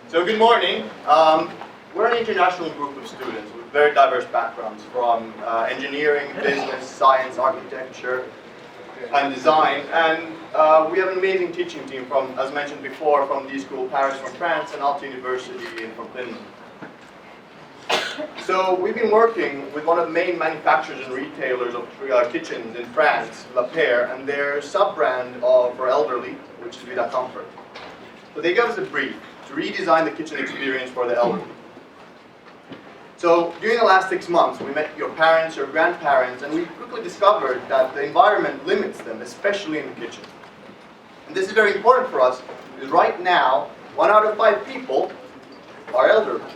So good morning. We're an international group of students with very diverse backgrounds from engineering, business, science, architecture, and design. And we have an amazing teaching team from, as mentioned before, from d.school Paris from France and Aalto University from Finland. So we've been working with one of the main manufacturers and retailers of kitchens in France, LaPeyre, and their sub-brand for elderly, which is Vida Comfort. So they gave us a brief to redesign the kitchen experience for the elderly. So during the last 6 months, we met your parents, your grandparents, and we quickly discovered that the environment limits them, especially in the kitchen. And this is very important for us, because right now, 1 out of 5 people are elderly.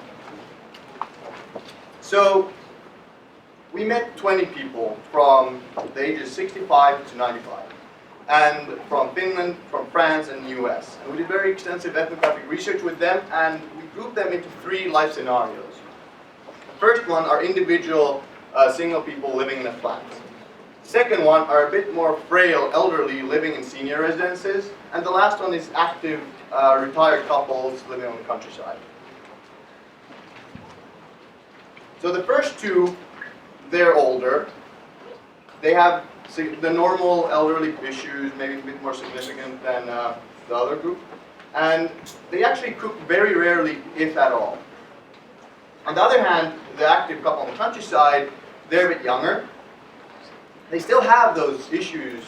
So we met 20 people from the ages 65 to 95, and from Finland, from France, and the US. And we did very extensive ethnographic research with them, and we grouped them into 3 life scenarios. The first one are individual single people living in a flat. The second one are a bit more frail elderly living in senior residences, and the last one is active retired couples living on the countryside. So the first 2, they're older. They have the normal elderly issues, maybe a bit more significant than the other group. And they actually cook very rarely, if at all. On the other hand, the active couple on the countryside, they're a bit younger. They still have those issues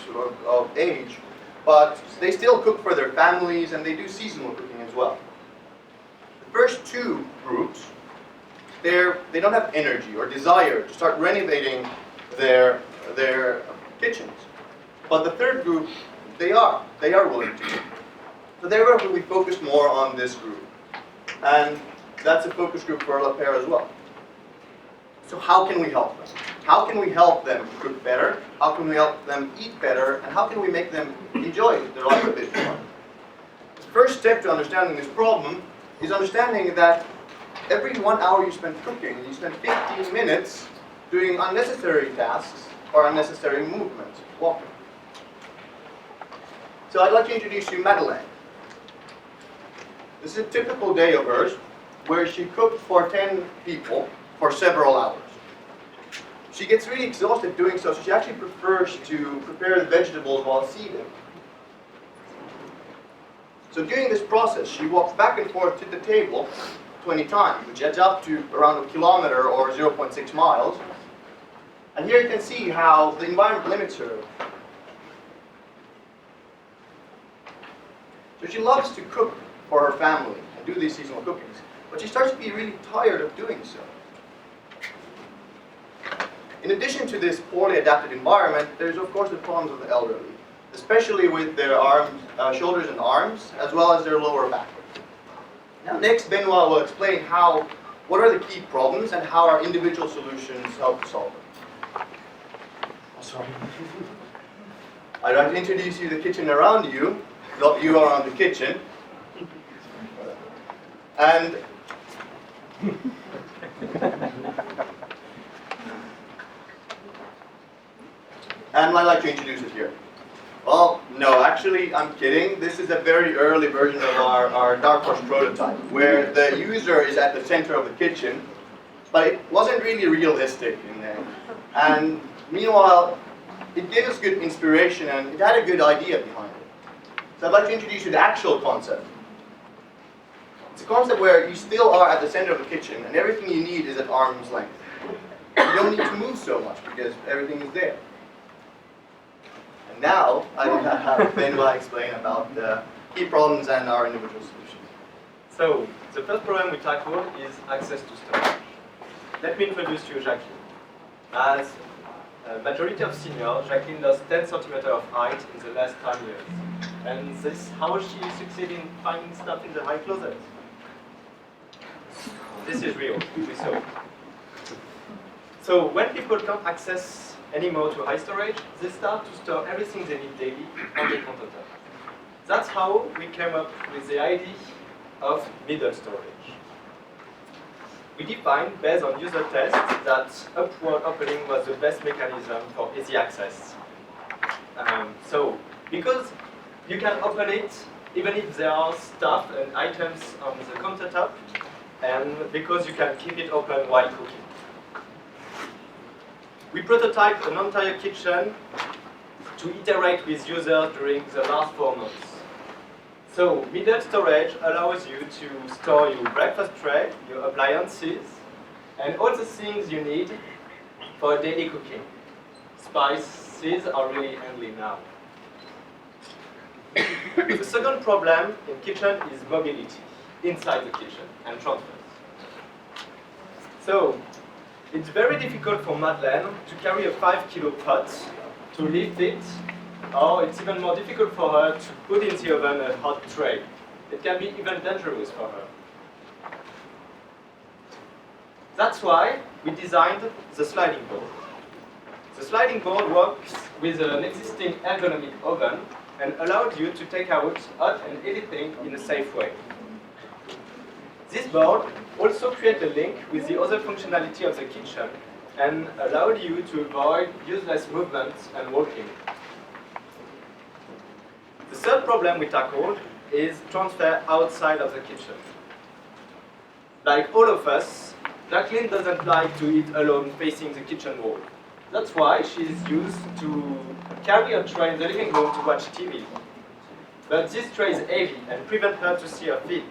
of age, but they still cook for their families and they do seasonal cooking as well. The first 2 groups, they don't have energy or desire to start renovating their kitchens. But the third group, they are willing to. So therefore we focus more on this group. And that's a focus group for LaPeyre as well. So how can we help them? How can we help them cook better? How can we help them eat better? And how can we make them enjoy their life a bit more? The first step to understanding this problem is understanding that every 1 hour you spend cooking, you spend 15 minutes doing unnecessary tasks or unnecessary movement, walking. So I'd like to introduce you Madeleine. This is a typical day of hers where she cooked for 10 people for several hours. She gets really exhausted doing so she actually prefers to prepare the vegetables while seated. So during this process, she walks back and forth to the table 20 times, which adds up to around 1 kilometer or 0.6 miles. And here you can see how the environment limits her. So she loves to cook for her family and do these seasonal cookings, but she starts to be really tired of doing so. In addition to this poorly adapted environment, there's of course the problems of the elderly, especially with their shoulders and arms, as well as their lower back. Now next, Benoit will explain what are the key problems and how our individual solutions help to solve them. Sorry. I'd like to introduce you to the kitchen around you, not you around the kitchen. And I'd like to introduce it here. Well, no, actually, I'm kidding. This is a very early version of our dark horse prototype, where the user is at the center of the kitchen, but it wasn't really realistic in there. And meanwhile, it gave us good inspiration and it had a good idea behind it. So I'd like to introduce you to the actual concept. It's a concept where you still are at the center of the kitchen and everything you need is at arm's length. You don't need to move so much because everything is there. And now I will have Benoit explain about the key problems and our individual solutions. So, the first problem we tackle is access to storage. Let me introduce you Jacqueline. As a majority of seniors, Jacqueline lost 10 centimeters of height in the last 10 years. And this is how she succeeded in finding stuff in the high closet. This is real, we saw. So when people can't access anymore to high storage, they start to store everything they need daily on the countertop. That's how we came up with the idea of middle storage. We defined, based on user tests, that upward opening was the best mechanism for easy access. So, because you can open it even if there are stuff and items on the countertop, and because you can keep it open while cooking. We prototyped an entire kitchen to iterate with users during the last 4 months. So, middle storage allows you to store your breakfast tray, your appliances, and all the things you need for daily cooking. Spices are really handy now. The second problem in kitchen is mobility inside the kitchen and transfers. So, it's very difficult for Madeleine to carry a 5-kilo pot, to lift it, or it's even more difficult for her to put in the oven a hot tray. It can be even dangerous for her. That's why we designed the sliding board. The sliding board works with an existing ergonomic oven and allowed you to take out hot and anything in a safe way. This board also creates a link with the other functionality of the kitchen and allowed you to avoid useless movements and walking. The third problem we tackled is transfer outside of the kitchen. Like all of us, Jacqueline doesn't like to eat alone facing the kitchen wall. That's why she's used to carry a tray in the living room to watch TV. But this tray is heavy and prevents her to see her feet.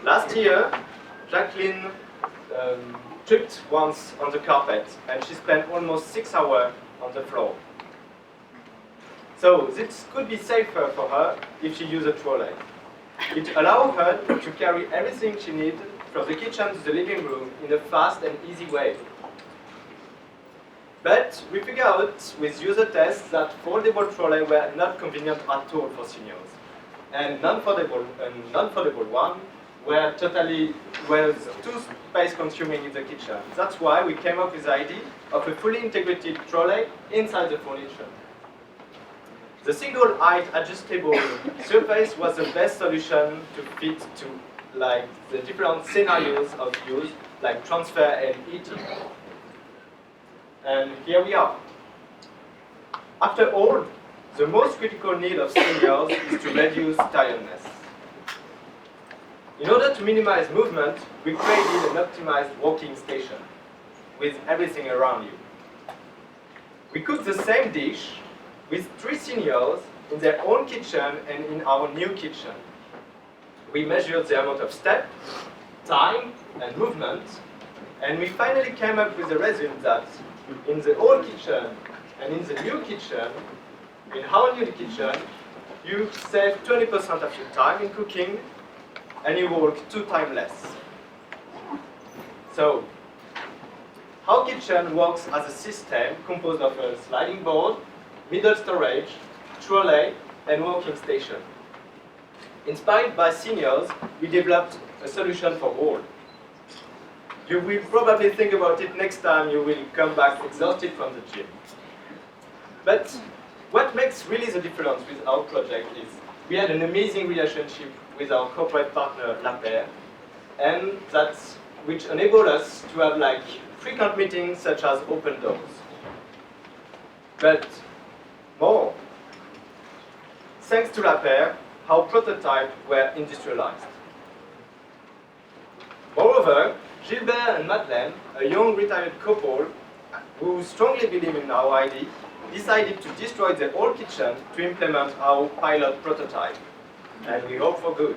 Last year, Jacqueline tripped once on the carpet and she spent almost 6 hours on the floor. So this could be safer for her if she used a trolley. It allows her to carry everything she needs from the kitchen to the living room in a fast and easy way. But we figured out with user tests that foldable trolleys were not convenient at all for seniors. And non-foldable ones were too space consuming in the kitchen. That's why we came up with the idea of a fully integrated trolley inside the furniture. The single height adjustable surface was the best solution to fit to the different scenarios of use, like transfer and eating. And here we are. After all, the most critical need of seniors is to reduce tiredness. In order to minimize movement, we created an optimized walking station with everything around you. We cooked the same dish with 3 seniors in their own kitchen and in our new kitchen. We measured the amount of step, time, and movement, and we finally came up with the result that in the old kitchen and in the new kitchen, in our new kitchen, you save 20% of your time in cooking and you work 2 times less. So, our kitchen works as a system composed of a sliding board, middle storage, trolley, and working station. Inspired by seniors, we developed a solution for all. You will probably think about it next time you will come back exhausted from the gym. But what makes really the difference with our project is we had an amazing relationship with our corporate partner LaPeyre, and which enabled us to have frequent meetings such as open doors. But more, thanks to LaPeyre, our prototypes were industrialized. Moreover, Gilbert and Madeleine, a young retired couple who strongly believe in our idea, decided to destroy their old kitchen to implement our pilot prototype. And we hope for good.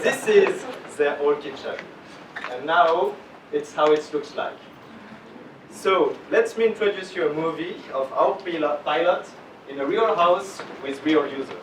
This is their old kitchen. And now, it's how it looks like. So, let me introduce you a movie of our pilot in a real house with real users.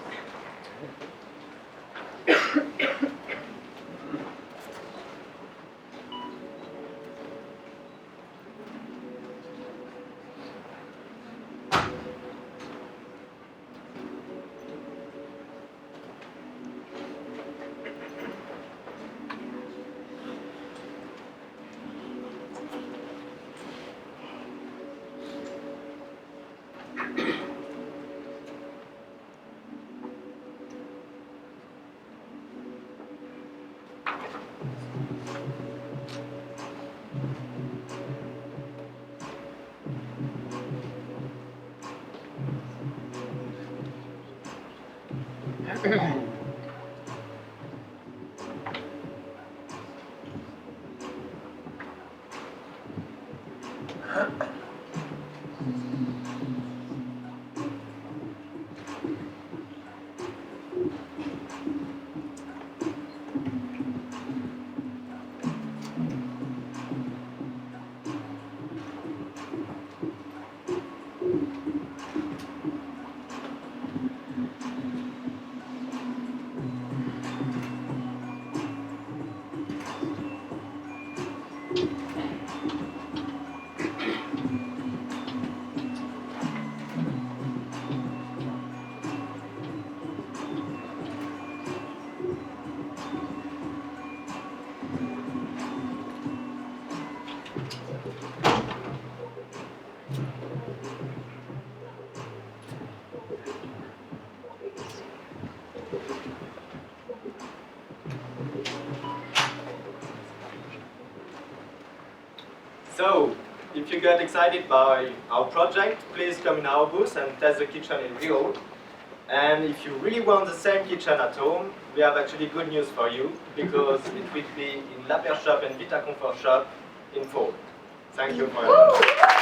So, if you get excited by our project, please come in our booth and test the kitchen in real. And if you really want the same kitchen at home, we have actually good news for you, because it will be in LaPeyre shop and Vita Comfort shop in fall. Thank you for your attention.